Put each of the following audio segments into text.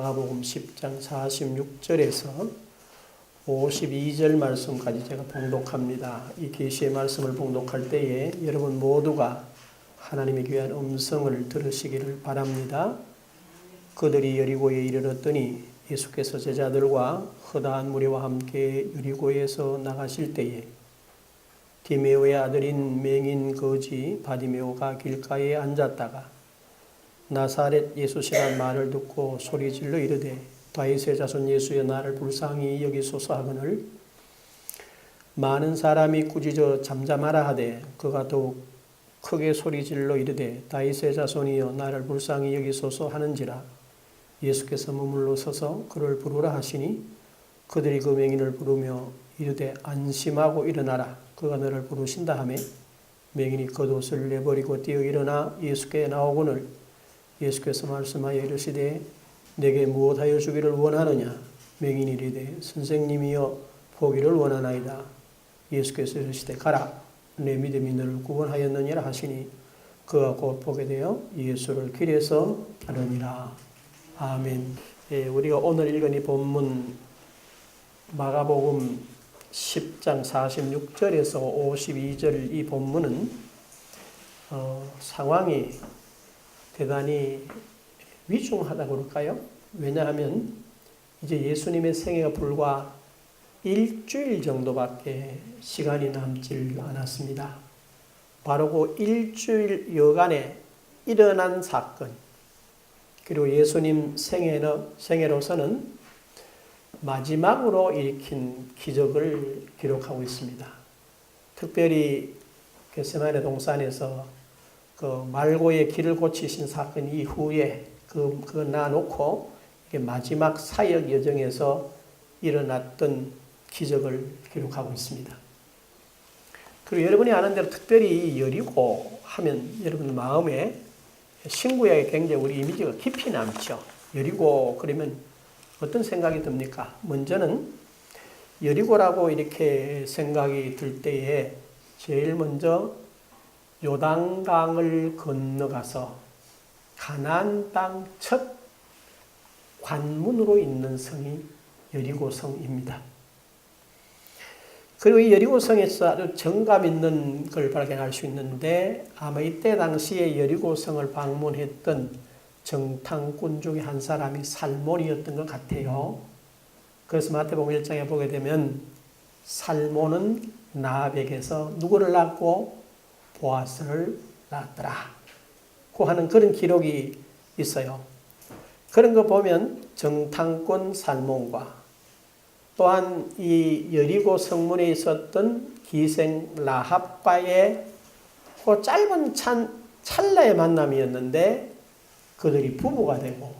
마가복음 10장 46절에서 52절 말씀까지 제가 봉독합니다. 이 계시의 말씀을 봉독할 때에 여러분 모두가 하나님의 귀한 음성을 들으시기를 바랍니다. 그들이 여리고에 이르렀더니 예수께서 제자들과 허다한 무리와 함께 여리고에서 나가실 때에 디메오의 아들인 맹인 거지 바디메오가 길가에 앉았다가 나사렛 예수시란 말을 듣고 소리질러 이르되 다윗의 자손 예수여 나를 불쌍히 여기소서 하거늘 많은 사람이 꾸짖어 잠잠하라 하되 그가 더욱 크게 소리질러 이르되 다윗의 자손이여 나를 불쌍히 여기소서 하는지라 예수께서 머물러 서서 그를 부르라 하시니 그들이 그 맹인을 부르며 이르되 안심하고 일어나라 그가 너를 부르신다 하매 맹인이 겉옷을 내버리고 뛰어 일어나 예수께 나오거늘 예수께서 말씀하여 이르시되 내게 무엇하여 주기를 원하느냐 맹인이 이르되 선생님이여 보기를 원하나이다 예수께서 이르시되 가라 내 믿음이 너를 구원하였느니라 하시니 그가 곧 보게 되어 예수를 길에서 따르니라. 아멘. 우리가 오늘 읽은 이 본문 마가복음 10장 46절에서 52절 이 본문은 상황이 대단히 위중하다고 그럴까요? 왜냐하면 이제 예수님의 생애가 불과 일주일 정도밖에 시간이 남질 않았습니다. 바로 그 일주일 여간에 일어난 사건, 그리고 예수님 생애로서는 마지막으로 일으킨 기적을 기록하고 있습니다. 특별히 겟세마네 동산에서 그 말고의 길을 고치신 사건 이후에 그거 놔놓고 마지막 사역 여정에서 일어났던 기적을 기록하고 있습니다. 그리고 여러분이 아는 대로 특별히 여리고 하면 여러분 마음에 신구약에 굉장히 우리 이미지가 깊이 남죠. 여리고 그러면 어떤 생각이 듭니까? 먼저는 여리고라고 이렇게 생각이 들 때에 제일 먼저 요단강을 건너가서 가나안 땅 첫 관문으로 있는 성이 여리고성입니다. 그리고 이 여리고성에서 아주 정감 있는 걸 발견할 수 있는데 아마 이때 당시에 여리고성을 방문했던 정탐꾼 중에 한 사람이 살몬이었던 것 같아요. 그래서 마태복음 1장에 보게 되면 살몬은 나합에게서 누구를 낳고 보아스를 낳았더라 고 하는 그런 기록이 있어요. 그런 거 보면 정탐꾼 살몬과 또한 이 여리고 성문에 있었던 기생 라합과의 그 짧은 찰나의 만남이었는데 그들이 부부가 되고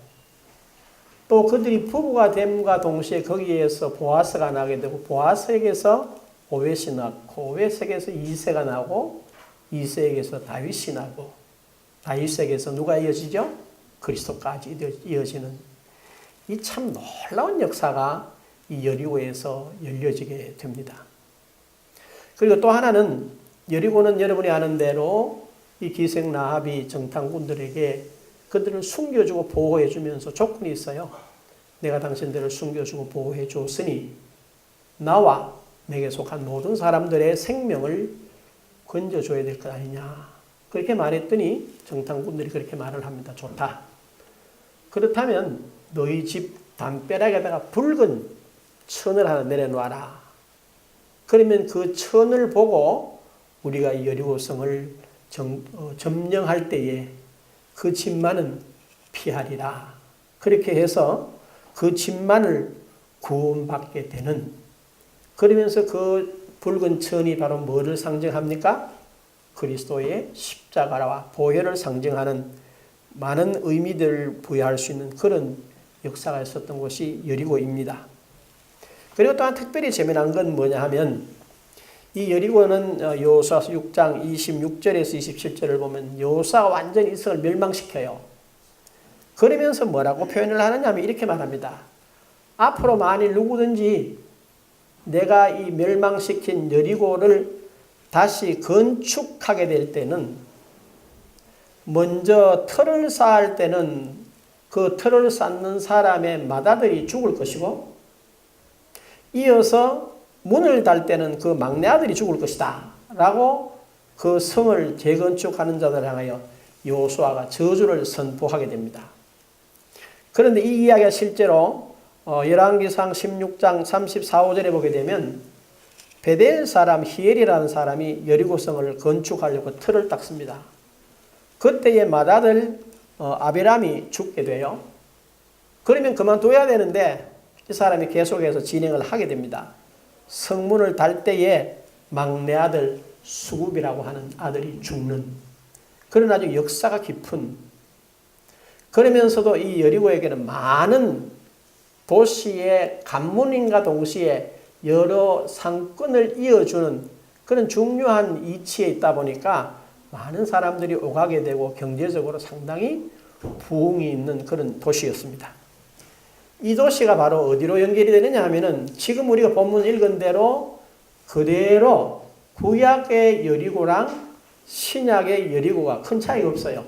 또 그들이 부부가 됨과 동시에 거기에서 보아스가 나게 되고 보아스에게서 오벳이 낳고 오벳에게서 이새가 나고 이새에게서 다윗이 나고 다윗에게서 누가 이어지죠? 그리스도까지 이어지는 이 참 놀라운 역사가 이 여리고에서 열려지게 됩니다. 그리고 또 하나는 여리고는 여러분이 아는 대로 이 기생 라합이 정탐꾼들에게 그들을 숨겨주고 보호해주면서 조건이 있어요. 내가 당신들을 숨겨주고 보호해줬으니 나와 내게 속한 모든 사람들의 생명을 건져줘야 될 것 아니냐. 그렇게 말했더니 정탐꾼들이 그렇게 말을 합니다. 좋다. 그렇다면 너희 집 담벼락에다가 붉은 천을 하나 내려놔라. 그러면 그 천을 보고 우리가 이 여리고성을 점령할 때에 그 집만은 피하리라. 그렇게 해서 그 집만을 구원받게 되는, 그러면서 그 붉은 천이 바로 뭐를 상징합니까? 그리스도의 십자가와 보혈을 상징하는 많은 의미들을 부여할 수 있는 그런 역사가 있었던 곳이 여리고입니다. 그리고 또한 특별히 재미난 건 뭐냐 하면 이 여리고는 여호수아 6장 26절에서 27절을 보면 여호수아가 완전히 이스라엘을 멸망시켜요. 그러면서 뭐라고 표현을 하느냐 하면 이렇게 말합니다. 앞으로 만일 누구든지 내가 이 멸망시킨 여리고를 다시 건축하게 될 때는 먼저 터를 쌓을 때는 그 틀을 쌓는 사람의 맏아들이 죽을 것이고 이어서 문을 달 때는 그 막내 아들이 죽을 것이다 라고 그 성을 재건축하는 자들을 향하여 여호수아가 저주를 선포하게 됩니다. 그런데 이 이야기가 실제로 열왕기상 16장 34, 5절에 보게 되면 베델 사람 히엘이라는 사람이 여리고성을 건축하려고 틀을 닦습니다. 그때의 맏아들 아비람이 죽게 돼요. 그러면 그만둬야 되는데 이 사람이 계속해서 진행을 하게 됩니다. 성문을 달 때에 막내 아들 수굽이라고 하는 아들이 죽는 그런 아주 역사가 깊은, 그러면서도 이 여리고에게는 많은 도시의 관문인과 동시에 여러 상권을 이어주는 그런 중요한 위치에 있다 보니까 많은 사람들이 오가게 되고 경제적으로 상당히 부흥이 있는 그런 도시였습니다. 이 도시가 바로 어디로 연결이 되느냐 하면은 지금 우리가 본문 읽은 대로 그대로 구약의 여리고랑 신약의 여리고가 큰 차이가 없어요.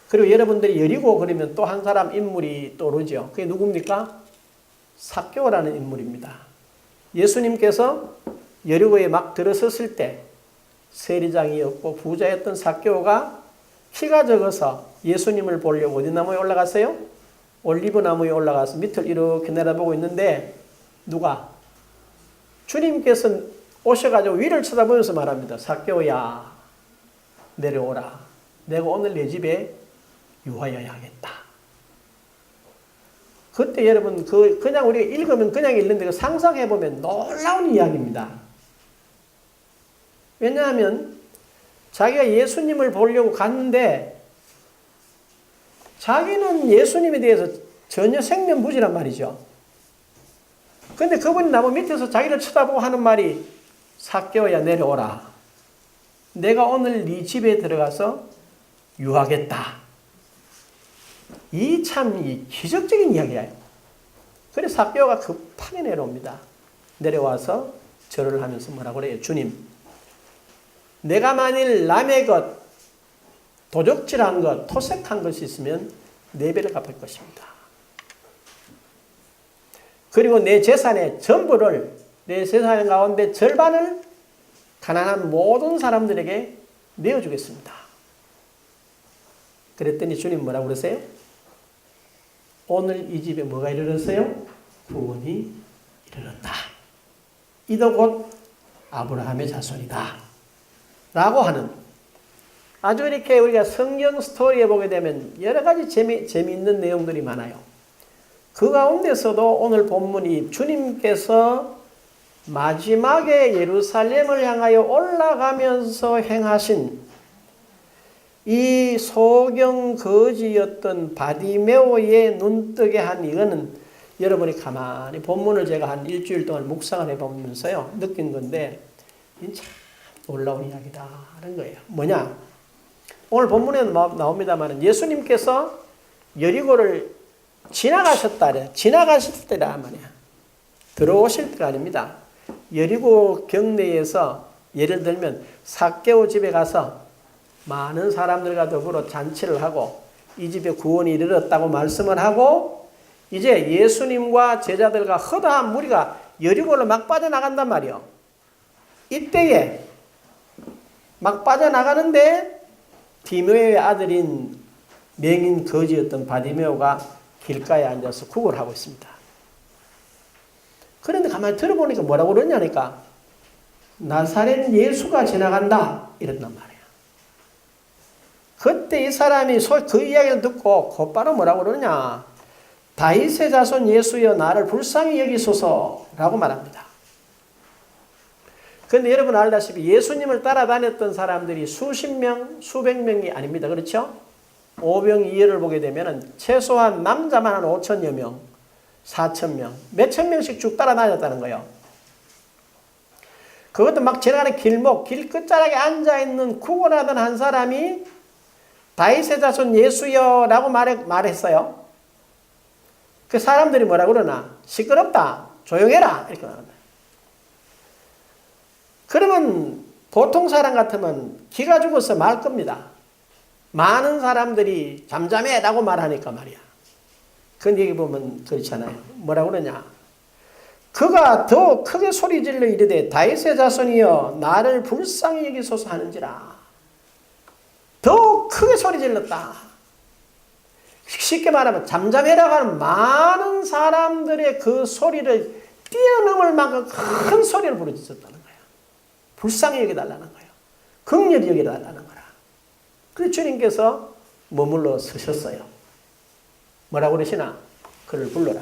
그리고 여러분들이 여리고 그러면 또 한 사람 인물이 떠오르죠. 그게 누굽니까? 삭개오라는 인물입니다. 예수님께서 여리고에 막 들어섰을 때 세리장이었고 부자였던 삭개오가 키가 적어서 예수님을 보려고 어디 나무에 올라갔어요? 올리브 나무에 올라가서 밑을 이렇게 내려보고 있는데 누가? 주님께서 오셔가지고 위를 쳐다보면서 말합니다. 삭개오야 내려오라. 내가 오늘 내 집에 유하여야 하겠다. 그때 여러분 그냥 우리가 읽으면 그냥 읽는데 상상해보면 놀라운 이야기입니다. 왜냐하면 자기가 예수님을 보려고 갔는데 자기는 예수님에 대해서 전혀 생면부지란 말이죠. 근데 그분이 나무 밑에서 자기를 쳐다보고 하는 말이 삭개오야 내려오라. 내가 오늘 네 집에 들어가서 유하겠다. 이 참 기적적인 이야기예요. 그래서 삭개오가 급하게 내려옵니다. 내려와서 절을 하면서 뭐라고 그래요? 주님, 내가 만일 남의 것, 도적질한 것, 토색한 것이 있으면 4배를 갚을 것입니다. 그리고 내 재산의 전부를, 내 재산 가운데 절반을 가난한 모든 사람들에게 내어주겠습니다. 그랬더니 주님 뭐라고 그러세요? 오늘 이 집에 뭐가 이르렀어요? 구원이 이르렀다. 이도 곧 아브라함의 자손이다. 라고 하는 아주 이렇게 우리가 성경 스토리에 보게 되면 여러 가지 재미있는 내용들이 많아요. 그 가운데서도 오늘 본문이 주님께서 마지막에 예루살렘을 향하여 올라가면서 행하신 이 소경 거지였던 바디메오의 눈뜨게 한 이거는 여러분이 가만히 본문을 제가 한 일주일 동안 묵상을 해보면서요 느낀 건데 참 놀라운 이야기다라는 거예요. 뭐냐? 오늘 본문에 나옵니다만 예수님께서 여리고를 지나가셨다. 지나가실 때라 말이야. 들어오실 때가 아닙니다. 여리고 경내에서 예를 들면 삭개오 집에 가서 많은 사람들과 더불어 잔치를 하고 이 집에 구원이 이르렀다고 말씀을 하고 이제 예수님과 제자들과 허다한 무리가 여리고를 막 빠져나간단 말이요. 이때에 막 빠져나가는데 디메오의 아들인 맹인 거지였던 바디메오가 길가에 앉아서 구걸을 하고 있습니다. 그런데 가만히 들어보니까 뭐라고 그러냐니까 나사렛 예수가 지나간다 이랬단 말이에요. 그때 이 사람이 그 이야기를 듣고 곧바로 뭐라고 그러냐 다윗의 자손 예수여 나를 불쌍히 여기소서라고 말합니다. 그런데 여러분 알다시피 예수님을 따라다녔던 사람들이 수십 명, 수백 명이 아닙니다. 그렇죠? 오병이어를 보게 되면 최소한 남자만 한 5천여 명, 4천 명, 몇천 명씩 쭉 따라다녔다는 거예요. 그것도 막 지나가는 길목, 길 끝자락에 앉아있는 구걸하던 한 사람이 다윗의 자손 예수여라고 말했어요. 그 사람들이 뭐라고 그러나? 시끄럽다, 조용해라 이렇게 말합니다. 그러면 보통 사람 같으면 기가 죽어서 말 겁니다. 많은 사람들이 잠잠해라고 말하니까 말이야. 그런 얘기 보면 그렇잖아요. 뭐라고 그러냐. 그가 더 크게 소리질러 이르되 다윗의 자손이여 나를 불쌍히 여기소서 하는지라. 더 크게 소리질렀다. 쉽게 말하면 잠잠해라고 하는 많은 사람들의 그 소리를 뛰어넘을 만큼 큰 소리를 부르짖었다는 거야. 불쌍히 여겨달라는 거예요. 긍휼히 여겨달라는 거라. 그래서 주님께서 머물러 서셨어요. 뭐라고 그러시나? 그를 불러라.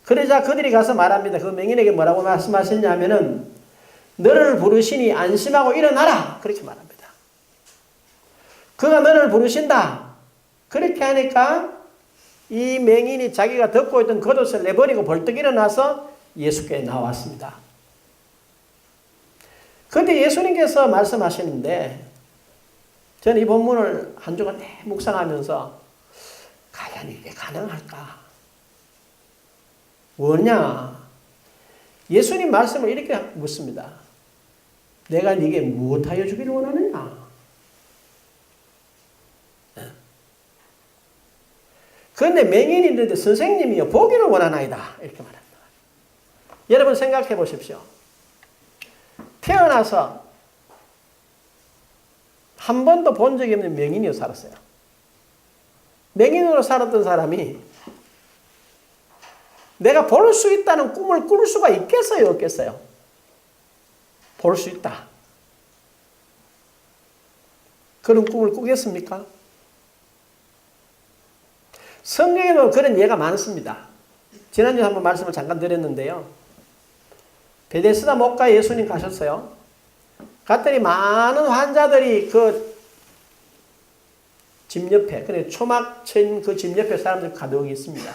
그러자 그들이 가서 말합니다. 그 맹인에게 뭐라고 말씀하셨냐면은 너를 부르시니 안심하고 일어나라. 그렇게 말합니다. 그가 너를 부르신다. 그렇게 하니까 이 맹인이 자기가 덮고 있던 겉옷을 내버리고 벌떡 일어나서 예수께 나왔습니다. 그런데 예수님께서 말씀하시는데 저는 이 본문을 한 주간 묵상하면서 과연 이게 가능할까? 뭐냐? 예수님 말씀을 이렇게 묻습니다. 내가 네게 무엇하여 주기를 원하느냐? 그런데 맹인이 있는데 선생님이요 보기를 원하나이다. 이렇게 말합니다. 여러분 생각해 보십시오. 태어나서 한 번도 본 적이 없는 맹인으로 살았어요. 맹인으로 살았던 사람이 내가 볼 수 있다는 꿈을 꿀 수가 있겠어요? 없겠어요? 볼 수 있다. 그런 꿈을 꾸겠습니까? 성경에도 그런 예가 많습니다. 지난주에 한번 말씀을 잠깐 드렸는데요. 베데스다 목가에 예수님 가셨어요. 갔더니 많은 환자들이 그 집 옆에, 그래 초막 친 그 집 옆에 사람들 가득 있습니다.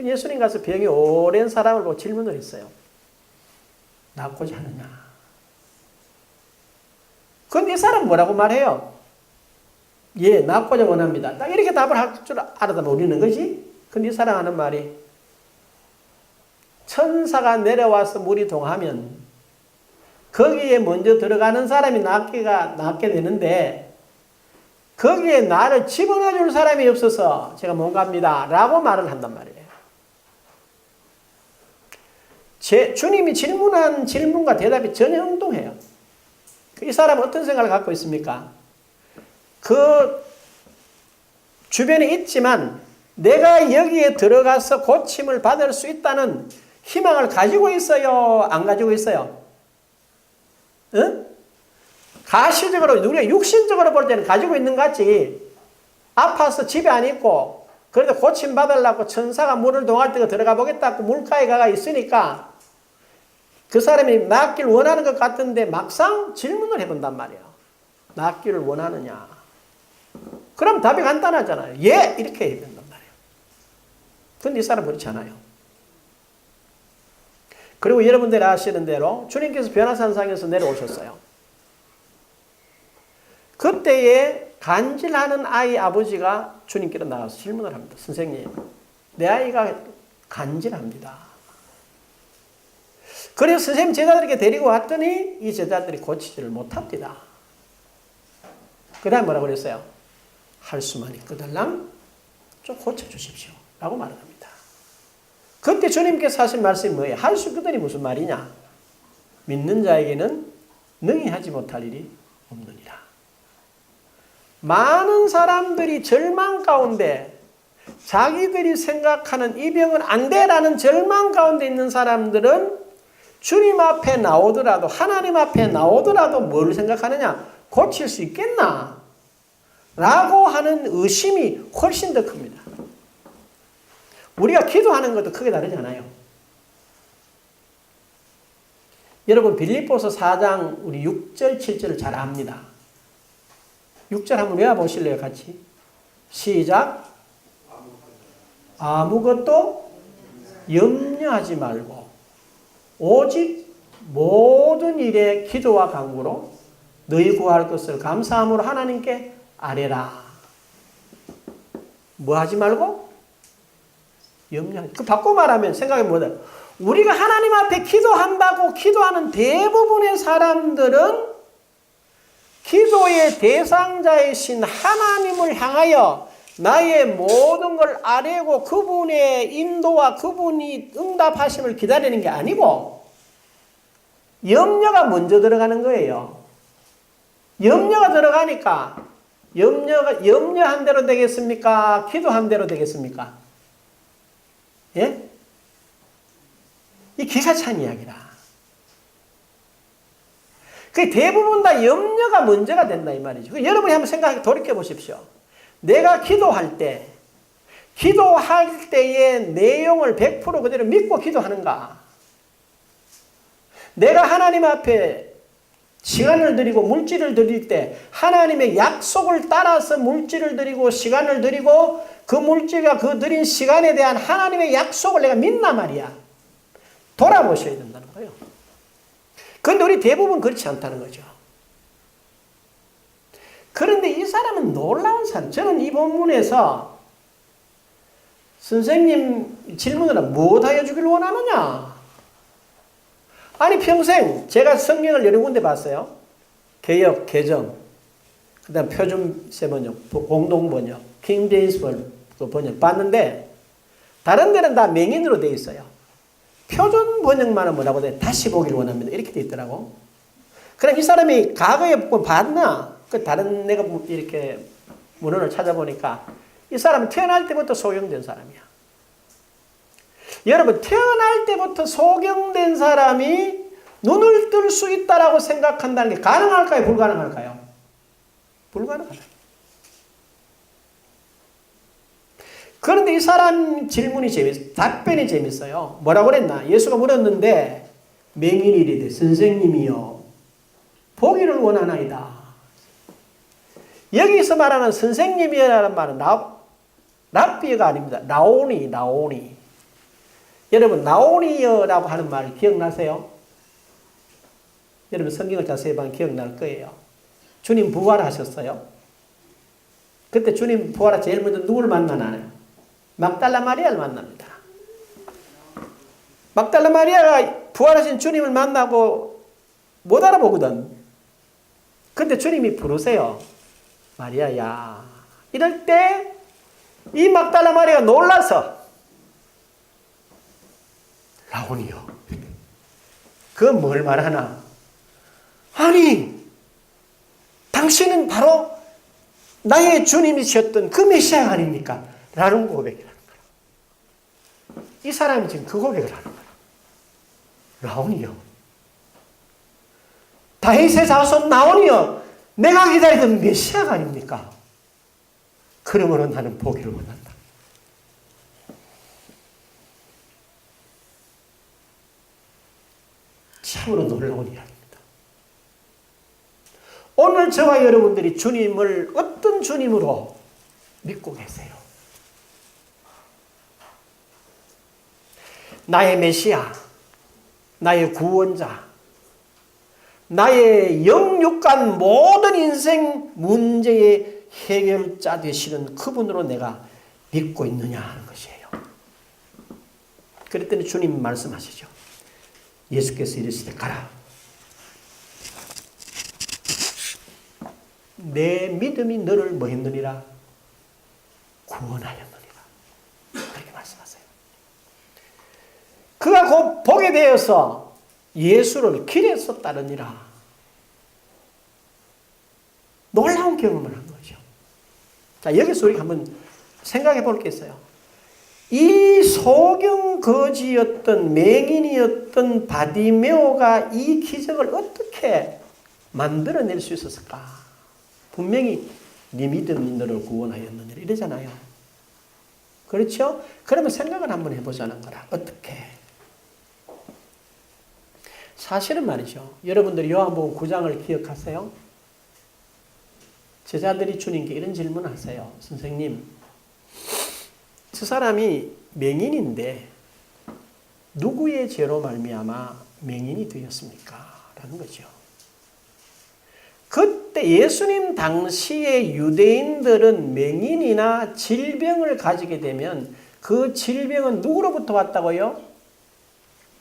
예수님 가서 병이 오랜 사람을 보고 질문을 했어요. 낫고자 하느냐? 그런데 이 사람 뭐라고 말해요? 예, 낫고자 원합니다. 딱 이렇게 답을 할 줄 알아다면 우리는 거지? 근데 이 사람 하는 말이 천사가 내려와서 물이 동하면 거기에 먼저 들어가는 사람이 낫게 되는데 거기에 나를 집어넣어 줄 사람이 없어서 제가 못 갑니다. 라고 말을 한단 말이에요. 주님이 질문한 질문과 대답이 전혀 엉뚱해요. 이 사람은 어떤 생각을 갖고 있습니까? 그 주변에 있지만 내가 여기에 들어가서 고침을 받을 수 있다는 희망을 가지고 있어요? 안 가지고 있어요? 응? 가시적으로, 우리가 육신적으로 볼 때는 가지고 있는 것 같지. 아파서 집에 안 있고 그래도 고침 받으려고 천사가 물을 동할 때가 들어가 보겠다고 물가에 가가 있으니까 그 사람이 낫기를 원하는 것 같은데 막상 질문을 해본단 말이에요. 낫기를 원하느냐? 그럼 답이 간단하잖아요. 예! 이렇게 해야 된단 말이에요. 그런데 이 사람은 그렇지 않아요. 그리고 여러분들이 아시는 대로 주님께서 변화산상에서 내려오셨어요. 그때에 간질하는 아이 아버지가 주님께로 나가서 질문을 합니다. 선생님, 내 아이가 간질합니다. 그래서 선생님 제자들에게 데리고 왔더니 이 제자들이 고치지를 못합니다. 그 다음에 뭐라고 그랬어요? 할 수만 있거들랑 좀 고쳐주십시오. 라고 말을 합니다. 그때 주님께서 하신 말씀이 뭐예요? 할 수 있거든이 무슨 말이냐? 믿는 자에게는 능히 하지 못할 일이 없느니라. 많은 사람들이 절망 가운데 자기들이 생각하는 이 병은 안 돼라는 절망 가운데 있는 사람들은 주님 앞에 나오더라도 하나님 앞에 나오더라도 뭘 생각하느냐? 고칠 수 있겠나? 라고 하는 의심이 훨씬 더 큽니다. 우리가 기도하는 것도 크게 다르지 않아요. 여러분 빌립보서 4장 우리 6절 7절을 잘 압니다. 6절 한번 외워보실래요? 같이. 시작. 아무것도 염려하지 말고 오직 모든 일에 기도와 간구로 너희 구할 것을 감사함으로 하나님께 아뢰라. 뭐 하지 말고? 염려하지. 그 바꿔 말하면 생각해 보자. 우리가 하나님 앞에 기도한다고 기도하는 대부분의 사람들은 기도의 대상자이신 하나님을 향하여 나의 모든 걸 아뢰고 그분의 인도와 그분이 응답하심을 기다리는 게 아니고 염려가 먼저 들어가는 거예요. 염려가 들어가니까 염려한 대로 되겠습니까? 기도한 대로 되겠습니까? 예? 이 기가 찬 이야기라. 그 대부분 다 염려가 문제가 된다 이 말이죠. 여러분이 한번 돌이켜 보십시오. 내가 기도할 때의 내용을 100% 그대로 믿고 기도하는가? 내가 하나님 앞에 시간을 드리고 물질을 드릴 때 하나님의 약속을 따라서 물질을 드리고 시간을 드리고 그 물질과 그 드린 시간에 대한 하나님의 약속을 내가 믿나 말이야. 돌아보셔야 된다는 거예요. 그런데 우리 대부분 그렇지 않다는 거죠. 그런데 이 사람은 놀라운 사람. 저는 이 본문에서 선생님 질문을 무엇하여 주기를 원하느냐? 아니 평생 제가 성경을 여러 군데 봤어요. 개역, 개정, 그 다음 표준세 번역, 공동번역, 킹제임스 번역 봤는데 다른 데는 다 맹인으로 되어 있어요. 표준 번역만은 뭐라고 돼? 다시 보기를 원합니다. 이렇게 되어 있더라고. 그럼 이 사람이 과거에 봤나? 그 다른 내가 이렇게 문헌을 찾아보니까 이 사람은 태어날 때부터 소경된 사람이야. 여러분 태어날 때부터 소경된 사람이 눈을 뜰 수 있다라고 생각한다는 게 가능할까요? 불가능할까요? 불가능하다. 그런데 이 사람 답변이 재밌어요. 뭐라고 그랬나? 예수가 물었는데 맹인이 이르되 선생님이여 보기를 원하나이다. 여기서 말하는 선생님이라는 말은 랍비가 아닙니다. 나오니. 여러분 나오니여라고 하는 말 기억나세요? 여러분 성경을 자세히 보면 기억날 거예요. 주님 부활하셨어요. 그때 주님 부활하 제일 먼저 누굴 만나나요? 막달라 마리아를 만납니다. 막달라 마리아가 부활하신 주님을 만나고 못 알아보거든. 근데 주님이 부르세요. 마리아야. 이럴 때 이 막달라 마리아가 놀라서 라오니요. 그건 뭘 말하나? 아니 당신은 바로 나의 주님이셨던 그 메시아 아닙니까? 라는 고백이라는 거야. 이 사람이 지금 그 고백을 하는 거야. 라오니요. 다윗의 자손 나오니요. 내가 기다리던 메시아가 아닙니까? 그러므로 나는 보기를 원한다. 참으로 놀라운 이야기입니다. 오늘 저와 여러분들이 주님을 어떤 주님으로 믿고 계세요? 나의 메시아, 나의 구원자, 나의 영육간 모든 인생 문제의 해결자 되시는 그분으로 내가 믿고 있느냐 하는 것이에요. 그랬더니 주님 말씀하시죠. 예수께서 이르시되 가라. 내 믿음이 너를 뭐 했느니라? 구원하였느니라. 그렇게 말씀하세요. 그가 곧 보게 되어서 예수를 길에서 따르니라. 놀라운 경험을 한 거죠. 자, 여기서 우리가 한번 생각해 볼 게 있어요. 이 소경 거지였던 맹인이었던 바디메오가 이 기적을 어떻게 만들어낼 수 있었을까? 분명히 네 믿음이 너를 구원하였느니라 이러잖아요. 그렇죠? 그러면 생각을 한번 해보자는 거라. 어떻게? 사실은 말이죠. 여러분들이 요한복음 9장을 기억하세요? 제자들이 주님께 이런 질문을 하세요. 선생님, 저 사람이 맹인인데 누구의 죄로 말미암아 맹인이 되었습니까? 라는 거죠. 그때 예수님 당시의 유대인들은 맹인이나 질병을 가지게 되면 그 질병은 누구로부터 왔다고요?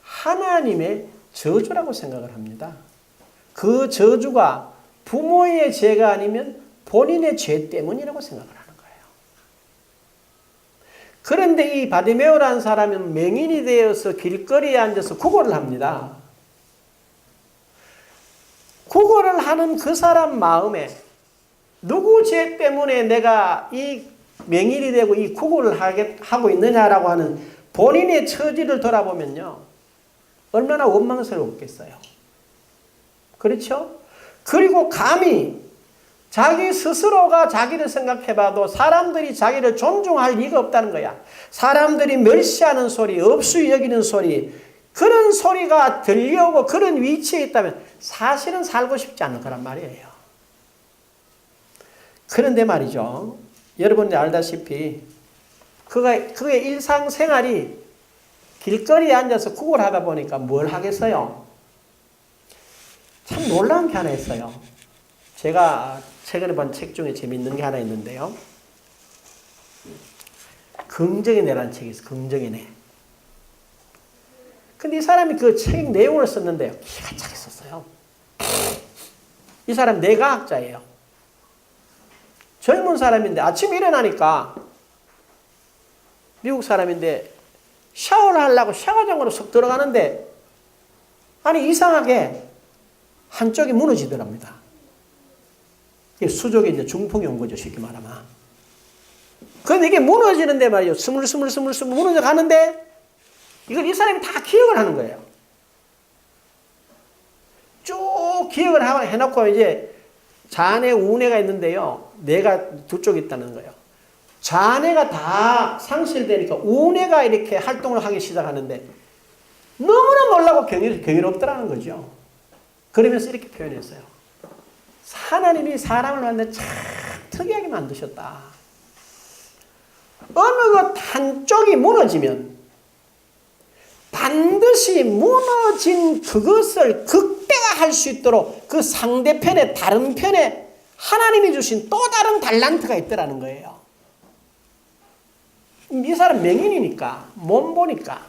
하나님의 저주라고 생각을 합니다. 그 저주가 부모의 죄가 아니면 본인의 죄 때문이라고 생각을 하는 거예요. 그런데 이 바디메오라는 사람은 맹인이 되어서 길거리에 앉아서 구걸을 합니다. 구걸을 하는 그 사람 마음에 누구 죄 때문에 내가 이 맹인이 되고 이 구걸을 하고 있느냐라고 하는 본인의 처지를 돌아보면요. 얼마나 원망스러웠겠어요. 그렇죠? 그리고 감히 자기 스스로가 자기를 생각해봐도 사람들이 자기를 존중할 리가 없다는 거야. 사람들이 멸시하는 소리, 업수이 여기는 소리, 그런 소리가 들려오고 그런 위치에 있다면 사실은 살고 싶지 않을 거란 말이에요. 그런데 말이죠. 여러분이 알다시피 그의 일상생활이 길거리에 앉아서 구걸하다 보니까 뭘 하겠어요? 참 놀라운 게 하나 있어요. 제가 최근에 본 책 중에 재미있는 게 하나 있는데요. 긍정의 내라는 책이 있어요. 긍정의 내. 근데 이 사람이 그 책 내용을 썼는데요. 기가 차게 썼어요. 이 사람 뇌과학자예요. 젊은 사람인데 아침에 일어나니까 미국 사람인데 샤워를 하려고 샤워장으로 쏙 들어가는데 아니 이상하게 한쪽이 무너지더랍니다. 이게 수족에 이제 중풍이 온 거죠. 쉽게 말하면. 그런데 이게 무너지는데 말이죠. 스물스물 무너져 가는데 이걸 이 사람이 다 기억을 하는 거예요. 쭉 기억을 해놓고 이제 잔에 우뇌가 있는데요. 뇌가 두 쪽 있다는 거예요. 잔해가 다 상실되니까 우뇌가 이렇게 활동을 하기 시작하는데 너무나 놀라고 경이롭더라는 거죠. 그러면서 이렇게 표현했어요. 하나님이 사람을 만드는 참 특이하게 만드셨다. 어느 것 한쪽이 무너지면 반드시 무너진 그것을 극대화할 수 있도록 그 상대편에 다른 편에 하나님이 주신 또 다른 달란트가 있더라는 거예요. 이 사람 맹인이니까 못 보니까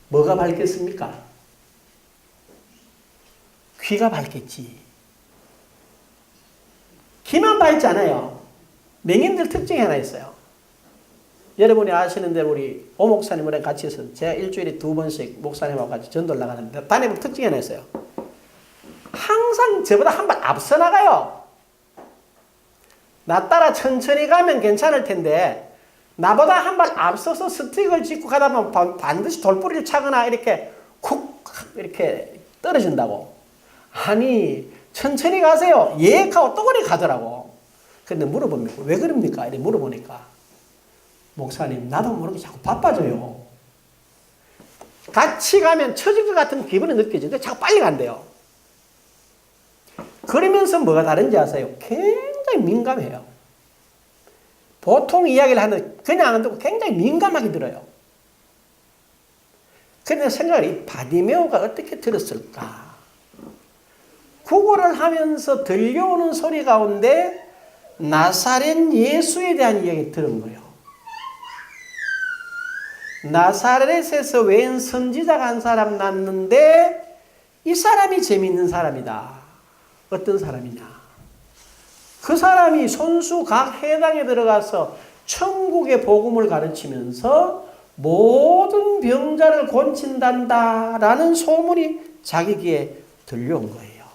뭐가 밝겠습니까? 귀가 밝겠지. 귀만 밝지 않아요. 맹인들 특징이 하나 있어요. 여러분이 아시는 대로 우리 오 목사님이랑 같이 있어서 제가 일주일에 2번씩 목사님하고 같이 전도를 나가는데 다니면 특징이 하나 있어요. 항상 저보다 한 발 앞서 나가요. 나 따라 천천히 가면 괜찮을 텐데 나보다 한 발 앞서서 스틱을 짚고 가다 보면 반드시 돌뿌리를 차거나 이렇게 쿡 이렇게 떨어진다고. 아니 천천히 가세요. 예 하고 또 그리 가더라고. 근데 물어봅니까? 왜 그럽니까? 이렇게 물어보니까 목사님 나도 모르게 자꾸 바빠져요. 같이 가면 처질 것 같은 기분이 느껴지는데 자꾸 빨리 간대요. 그러면서 뭐가 다른지 아세요? 굉장히 민감해요. 보통 이야기를 하는데 그냥 안 듣고 굉장히 민감하게 들어요. 그런데 생각을 이 바디메오가 어떻게 들었을까? 구걸을 하면서 들려오는 소리 가운데 나사렛 예수에 대한 이야기를 들은 거예요. 나사렛에서 웬 선지자가 한 사람 났는데 이 사람이 재미있는 사람이다. 어떤 사람이냐? 그 사람이 손수 각 회당에 들어가서 천국의 복음을 가르치면서 모든 병자를 고친단다라는 소문이 자기 귀에 들려온 거예요.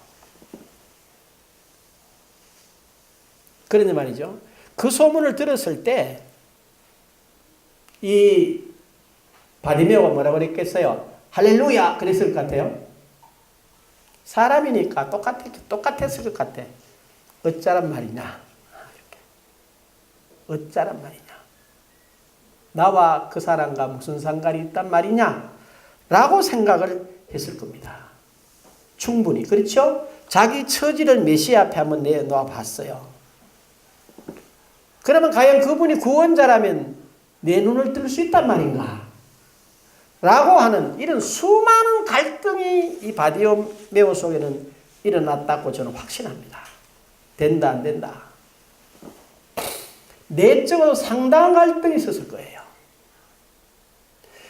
그런데 말이죠. 그 소문을 들었을 때 이 바디메오가 뭐라고 그랬겠어요? 할렐루야 그랬을 것 같아요. 사람이니까 똑같았을 것 같아. 어쩌란 말이냐. 이렇게. 어쩌란 말이냐. 나와 그 사람과 무슨 상관이 있단 말이냐. 라고 생각을 했을 겁니다. 충분히. 그렇죠? 자기 처지를 메시아 앞에 한번 내놓아 봤어요. 그러면 과연 그분이 구원자라면 내 눈을 뜰 수 있단 말인가? 라고 하는 이런 수많은 갈등이 이 바디메오 속에는 일어났다고 저는 확신합니다. 된다 안 된다. 내적으로 상당한 갈등이 있었을 거예요.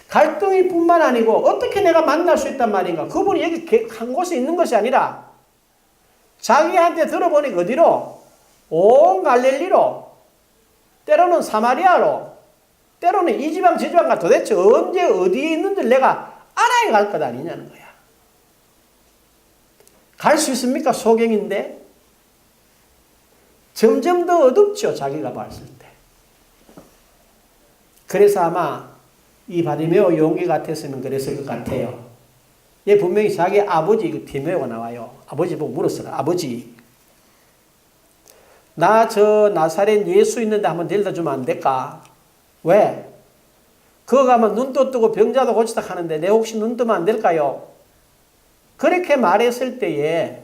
갈등이 뿐만 아니고 어떻게 내가 만날 수 있단 말인가. 그분이 여기 한 곳에 있는 것이 아니라 자기한테 들어보니 어디로? 온 갈릴리로, 때로는 사마리아로, 때로는 이 지방 저 지방가 도대체 언제 어디에 있는지 내가 알아야 갈 것 아니냐는 거야. 갈 수 있습니까? 소경인데. 점점 더 어둡죠, 자기가 봤을 때. 그래서 아마 이 바디메오 용기 같았으면 그랬을 것 같아요. 얘 분명히 자기 아버지 디메오가 나와요. 아버지 보고 물었어요. 아버지, 나 저 나사렛 예수 있는데 한번 데려다 주면 안 될까? 왜? 그거 가면 눈도 뜨고 병자도 고치다 하는데 내 혹시 눈 뜨면 안 될까요? 그렇게 말했을 때에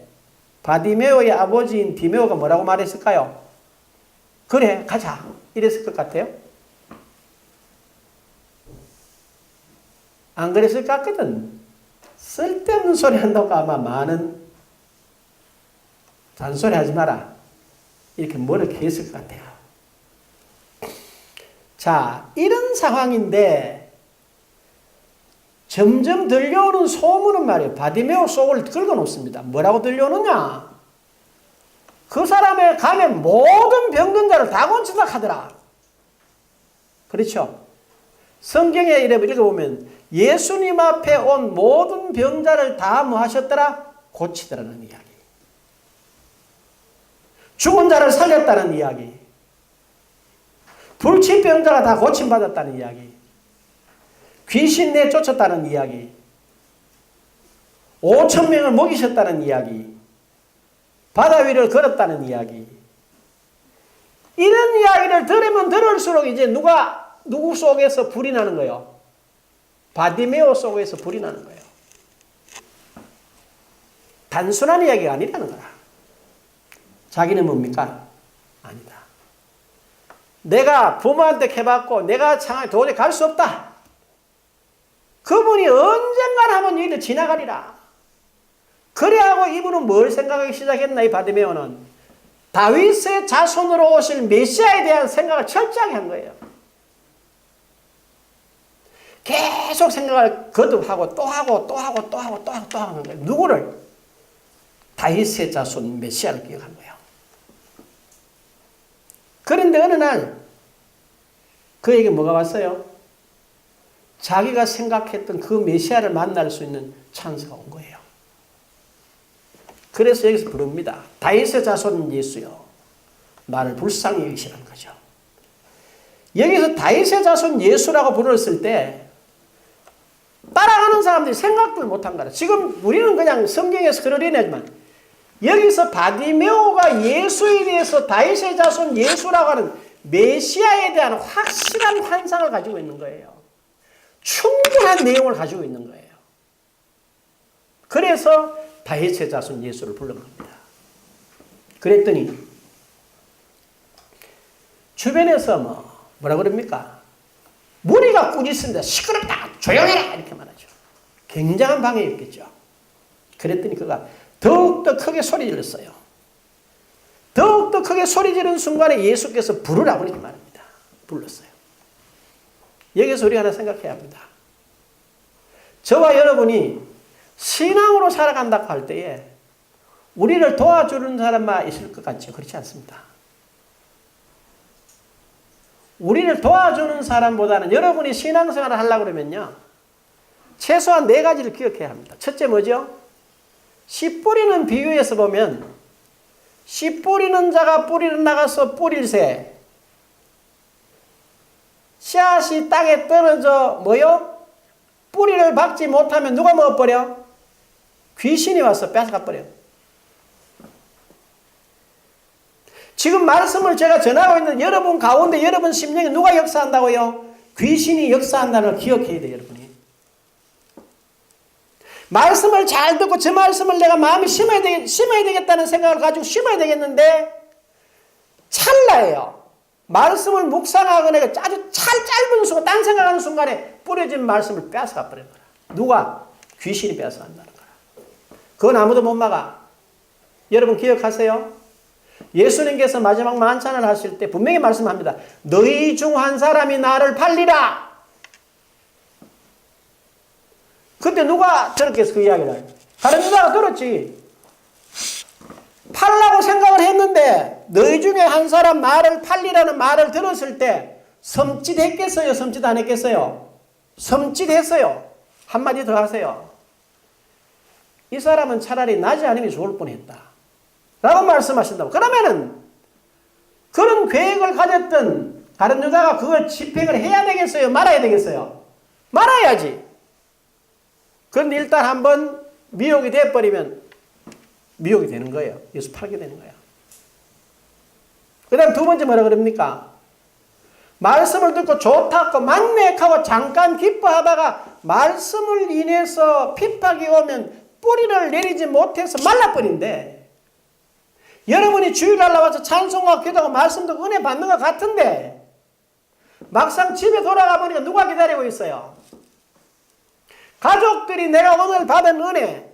바디메오의 아버지인 디메오가 뭐라고 말했을까요? 그래, 가자. 이랬을 것 같아요. 안 그랬을 것 같거든. 쓸데없는 소리 한다고 아마 많은 잔소리 하지 마라. 이렇게 뭐를 했을 것 같아요. 자, 이런 상황인데 점점 들려오는 소문은 말이에요. 바디메오 속을 긁어놓습니다. 뭐라고 들려오느냐? 그 사람에 가면 모든 병든 자를 다 고친다 하더라. 그렇죠? 성경에 읽어보면 예수님 앞에 온 모든 병자를 다 뭐 하셨더라? 고치더라는 이야기. 죽은 자를 살렸다는 이야기. 불치병자가 다 고침받았다는 이야기. 귀신 내쫓았다는 이야기. 5,000명을 먹이셨다는 이야기. 바다 위를 걸었다는 이야기. 이런 이야기를 들으면 들을수록 이제 누구 속에서 불이 나는 거예요? 바디메오 속에서 불이 나는 거예요. 단순한 이야기가 아니라는 거야. 자기는 뭡니까? 아니다. 내가 부모한테 해봤고 내가 창에 도저히 갈 수 없다. 그분이 언젠간 한번 이 일을 지나가리라. 그래하고 이분은 뭘 생각하기 시작했나? 이 바디메오는 다윗의 자손으로 오실 메시아에 대한 생각을 철저하게 한 거예요. 계속 생각을 거듭하고 또 하고 또 하고 또 하고 또 하고 또 하는 거예요. 누구를? 다윗의 자손 메시아를 기억한 거예요. 그런데 어느 날 그에게 뭐가 왔어요? 자기가 생각했던 그 메시아를 만날 수 있는 찬스가 온 거예요. 그래서 여기서 부릅니다. 다윗의 자손 예수여, 나를 불쌍히 여기시라는 거죠. 여기서 다윗의 자손 예수라고 부르었을 때 따라가는 사람들이 생각도 못한 거라. 지금 우리는 그냥 성경에서 그러려니지만 여기서 바디메오가 예수에 대해서 다윗의 자손 예수라고 하는 메시아에 대한 확실한 환상을 가지고 있는 거예요. 충분한 내용을 가지고 있는 거예요. 그래서 다윗의 자손 예수를 부른 겁니다. 그랬더니 주변에서 뭐라 그럽니까? 무리가 꾸짖습니다. 시끄럽다. 조용해라. 이렇게 말하죠. 굉장한 방해였겠죠. 그랬더니 그가 더욱더 크게 소리 질렀어요. 더욱더 크게 소리 지른 순간에 예수께서 부르라고 이렇게 말합니다. 불렀어요. 여기서 우리 하나 생각해야 합니다. 저와 여러분이 신앙으로 살아간다고 할 때에 우리를 도와주는 사람만 있을 것 같죠? 그렇지 않습니다. 우리를 도와주는 사람보다는 여러분이 신앙생활을 하려고 그러면요, 최소한 4가지를 기억해야 합니다. 첫째 뭐죠? 씨 뿌리는 비유에서 보면 씨 뿌리는 자가 뿌리를 나가서 뿌릴새, 씨앗이 땅에 떨어져 뭐요? 뿌리를 박지 못하면 누가 먹어버려? 귀신이 와서 뺏어가버려요. 지금 말씀을 제가 전하고 있는 여러분 가운데 여러분 심령에 누가 역사한다고요? 귀신이 역사한다는 걸 기억해야 돼요, 여러분이. 말씀을 잘 듣고 저 말씀을 내가 마음에 심어야 되겠다는 생각을 가지고 심어야 되겠는데 찰나예요. 말씀을 묵상하거나 아주 짧은 순간, 딴 생각하는 순간에 뿌려진 말씀을 뺏어가 버린 거라. 누가? 귀신이 뺏어간다는 거라. 그건 아무도 못 막아. 여러분 기억하세요? 예수님께서 마지막 만찬을 하실 때 분명히 말씀합니다. 너희 중 한 사람이 나를 팔리라. 그때 누가 저렇게 해서 그 이야기를 해요? 다른 여자가 들었지. 팔라고 생각을 했는데 너희 중에 한 사람 말을 팔리라는 말을 들었을 때 섬찟했겠어요? 섬찟 안 했겠어요? 섬찟했어요. 한마디 더 하세요. 이 사람은 차라리 나지 않으면 좋을 뻔했다 라고 말씀하신다고. 그러면은 그런 계획을 가졌던 다른 여자가 그걸 집행을 해야 되겠어요? 말아야 되겠어요? 말아야지. 그런데 일단 한번 미혹이 돼버리면 미혹이 되는 거예요. 예수 팔게 되는 거예요. 그 다음 두 번째 뭐라 그럽니까? 말씀을 듣고 좋다고 만맥하고 잠깐 기뻐하다가 말씀을 인해서 핍박이 오면 뿌리를 내리지 못해서 말라버린대. 여러분이 주일날 나와서 찬송과 기도하고 말씀 듣고 은혜 받는 것 같은데 막상 집에 돌아가 보니까 누가 기다리고 있어요? 가족들이 내가 오늘 받은 은혜,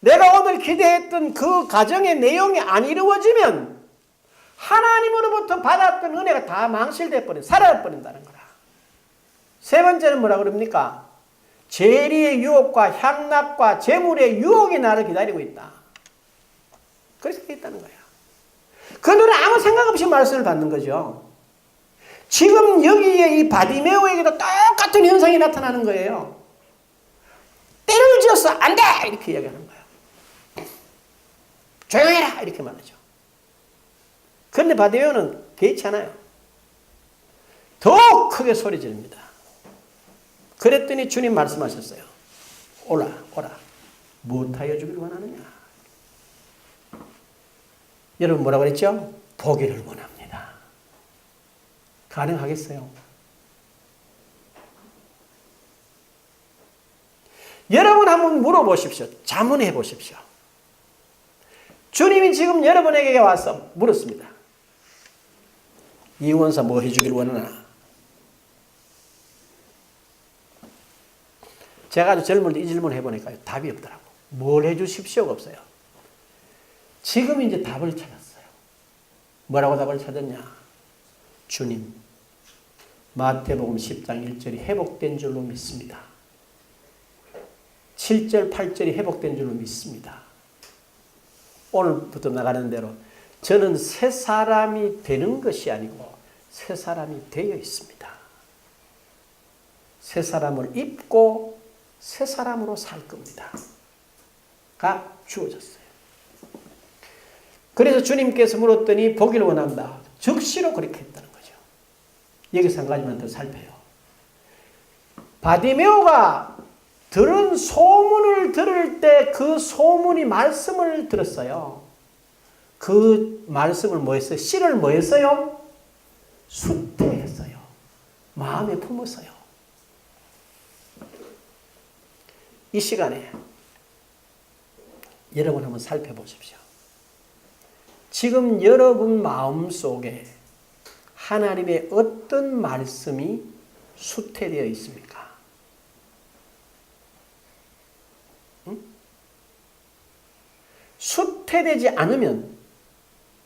내가 오늘 기대했던 그 가정의 내용이 안 이루어지면 하나님으로부터 받았던 은혜가 다 망실돼 버린, 사라져버린다는 거라. 세 번째는 뭐라 그럽니까? 재리의 유혹과 향락과 재물의 유혹이 나를 기다리고 있다. 그렇게 있다는 거야. 그들은 아무 생각 없이 말씀을 받는 거죠. 지금 여기에 이 바디메오에게도 똑같은 현상이 나타나는 거예요. 때를 지어서 안 돼! 이렇게 이야기하는 거예요. 조용해라! 이렇게 말하죠. 그런데 바디메오는 개의치 않아요. 더 크게 소리 지릅니다. 그랬더니 주님 말씀하셨어요. 오라. 무엇하여 주기를 원하느냐? 여러분 뭐라고 그랬죠? 보기를 원합니다. 가능하겠어요? 여러분 한번 물어보십시오. 자문해 보십시오. 주님이 지금 여러분에게 와서 물었습니다. 이원사 뭐 해주길 원하나? 제가 아주 젊을 때 이 질문을 해보니까 답이 없더라고. 뭘 해주십시오가 없어요. 지금 이제 답을 찾았어요. 뭐라고 답을 찾았냐? 주님, 마태복음 10장 1절이 회복된 줄로 믿습니다. 7절, 8절이 회복된 줄로 믿습니다. 오늘부터 나가는 대로 저는 새 사람이 되는 것이 아니고 새 사람이 되어 있습니다. 새 사람을 입고 새 사람으로 살 겁니다. 가 주어졌어요. 그래서 주님께서 물었더니 보기를 원한다. 즉시로 그렇게 했다는 거죠. 여기서 한 가지만 더 살펴요. 바디메오가 들은 소문을 들을 때 그 소문이 말씀을 들었어요. 그 말씀을 뭐 했어요? 씨를 뭐 했어요? 수태했어요. 마음에 품었어요. 이 시간에 여러분 한번 살펴보십시오. 지금 여러분 마음속에 하나님의 어떤 말씀이 수태되어 있습니까? 응? 수태되지 않으면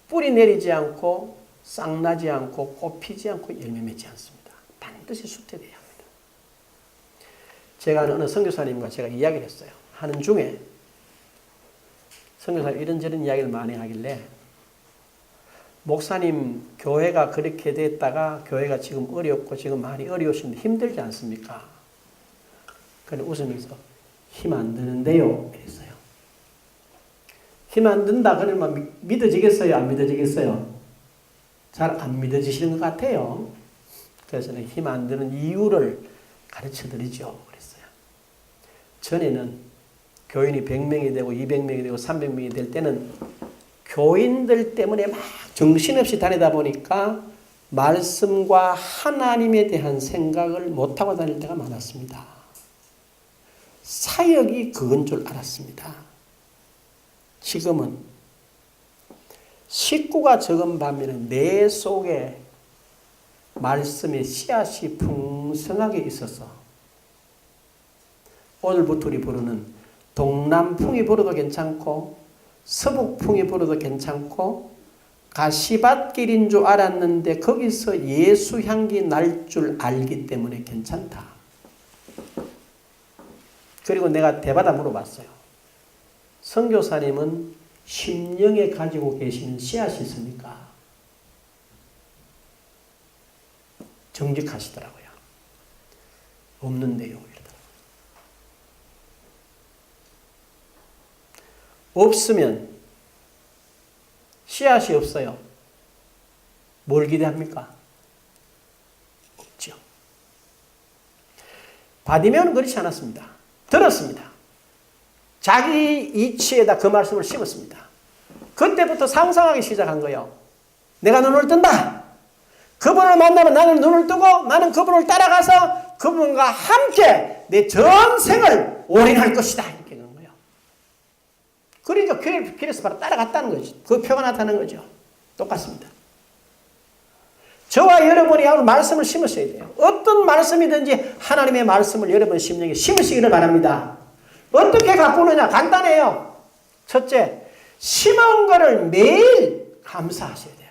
뿌리 내리지 않고 싹나지 않고 꽃 피지 않고 열매 맺지 않습니다. 반드시 수태되어야 합니다. 제가 어느 선교사님과 제가 이야기를 했어요. 하는 중에 선교사님 이런저런 이야기를 많이 하길래 목사님 교회가 그렇게 됐다가 교회가 지금 어렵고 지금 많이 어려우신데 힘들지 않습니까? 그래 웃으면서 힘 안 드는데요 이랬어요. 힘 안 든다 그러면 믿어지겠어요? 안 믿어지겠어요? 잘 안 믿어지시는 것 같아요. 그래서 힘 안 드는 이유를 가르쳐 드리죠. 그랬어요. 전에는 교인이 100명이 되고 200명이 되고 300명이 될 때는 교인들 때문에 막 정신없이 다니다 보니까 말씀과 하나님에 대한 생각을 못하고 다닐 때가 많았습니다. 사역이 그건 줄 알았습니다. 지금은 식구가 적은 반면에 내 속에 말씀의 씨앗이 풍성하게 있어서 오늘부터 우리 부르는 동남풍이 불어도 괜찮고 서북풍이 불어도 괜찮고 가시밭길인 줄 알았는데 거기서 예수 향기 날 줄 알기 때문에 괜찮다. 그리고 내가 대받아 물어봤어요. 선교사님은 심령에 가지고 계시는 씨앗이 있습니까? 정직하시더라고요. 없는데요. 이러더라고요. 없으면 씨앗이 없어요. 뭘 기대합니까? 없죠. 바디메오는 그렇지 않았습니다. 들었습니다. 자기 이치에다 그 말씀을 심었습니다. 그때부터 상상하기 시작한 거예요. 내가 눈을 뜬다. 그분을 만나면 나는 눈을 뜨고 나는 그분을 따라가서 그분과 함께 내 전생을 올인할 것이다. 이렇게 된 거예요. 그러니까 길에서 바로 따라갔다는 거죠. 그 표가 나타나는 거죠. 똑같습니다. 저와 여러분이 오늘 말씀을 심으셔야 돼요. 어떤 말씀이든지 하나님의 말씀을 여러분 심령에 심으시기를 바랍니다. 어떻게 가꾸느냐? 간단해요. 첫째, 심은 거를 매일 감사하셔야 돼요.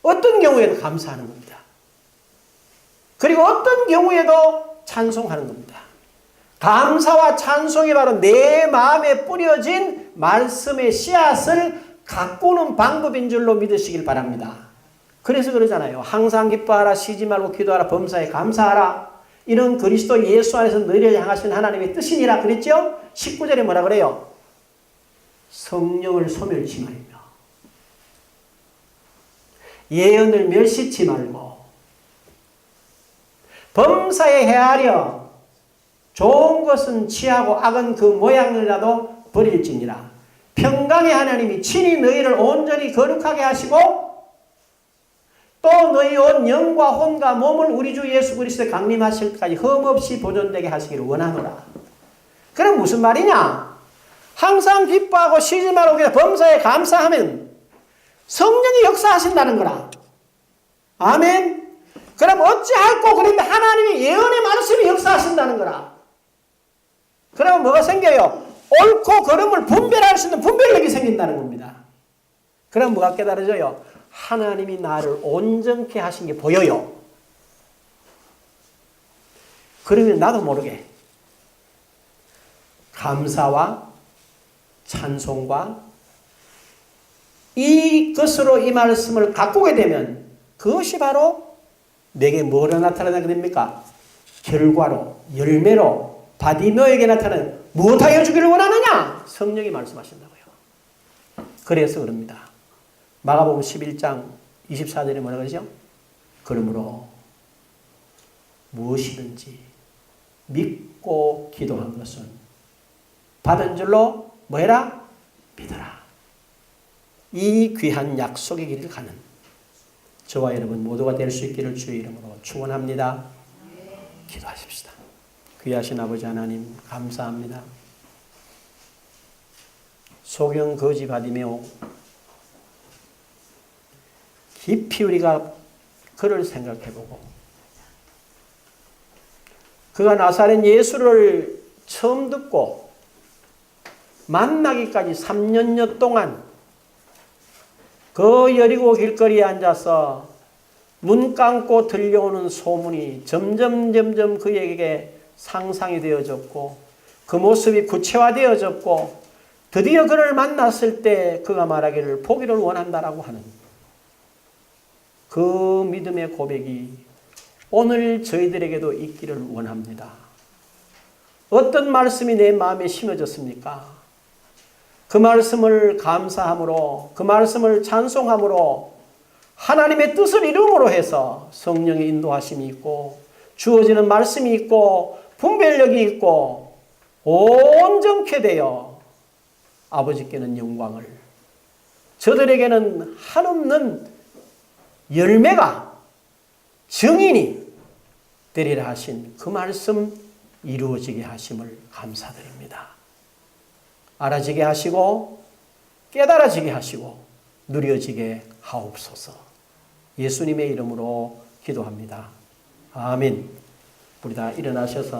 어떤 경우에도 감사하는 겁니다. 그리고 어떤 경우에도 찬송하는 겁니다. 감사와 찬송이 바로 내 마음에 뿌려진 말씀의 씨앗을 가꾸는 방법인 줄로 믿으시길 바랍니다. 그래서 그러잖아요. 항상 기뻐하라, 쉬지 말고 기도하라, 범사에 감사하라. 이는 그리스도 예수 안에서 너희를 향하신 하나님의 뜻이니라 그랬죠? 19절에 뭐라 그래요? 성령을 소멸치 말며 예언을 멸시치 말고 범사에 헤아려 좋은 것은 취하고 악은 그 모양이라도 버릴지니라. 평강의 하나님이 친히 너희를 온전히 거룩하게 하시고 또 너희 온 영과 혼과 몸을 우리 주 예수 그리스도에 강림하실 때까지 흠없이 보존되게 하시기를 원하노라. 그럼 무슨 말이냐? 항상 기뻐하고 쉬지 말고 범사에 감사하면 성령이 역사하신다는 거라. 아멘. 그럼 어찌할꼬 그런데 하나님의 예언의 말씀이 역사하신다는 거라. 그러면 뭐가 생겨요? 옳고 그름을 분별할 수 있는 분별력이 생긴다는 겁니다. 그럼 뭐가 깨달아져요? 하나님이 나를 온전케 하신 게 보여요. 그러면 나도 모르게 감사와 찬송과 이것으로 이 말씀을 가꾸게 되면 그것이 바로 내게 뭐로 나타나게 됩니까? 결과로, 열매로 바디메오에게 나타나는 무엇하여 주기를 원하느냐? 성령이 말씀하신다고요. 그래서 그럽니다. 마가복음 11장 24절에 뭐라 그러죠? 그러므로 무엇이든지 믿고 기도한 것은 받은 줄로 뭐해라? 믿어라. 이 귀한 약속의 길을 가는 저와 여러분 모두가 될 수 있기를 주의 이름으로 축원합니다. 기도하십시다. 귀하신 아버지 하나님 감사합니다. 소경 거지 바디메오 깊이 우리가 그를 생각해보고 그가 나사렛 예수를 처음 듣고 만나기까지 3년여 동안 그 여리고 길거리에 앉아서 문 감고 들려오는 소문이 점점 그에게 상상이 되어졌고 그 모습이 구체화되어졌고 드디어 그를 만났을 때 그가 말하기를 보기를 원한다라고 하는 그 믿음의 고백이 오늘 저희들에게도 있기를 원합니다. 어떤 말씀이 내 마음에 심어졌습니까? 그 말씀을 감사함으로 그 말씀을 찬송함으로 하나님의 뜻을 이룸으로 해서 성령의 인도하심이 있고 주어지는 말씀이 있고 분별력이 있고 온전케 되어 아버지께는 영광을 저들에게는 한없는 열매가 증인이 되리라 하신 그 말씀 이루어지게 하심을 감사드립니다. 알아지게 하시고 깨달아지게 하시고 누려지게 하옵소서. 예수님의 이름으로 기도합니다. 아멘. 우리 다 일어나셔서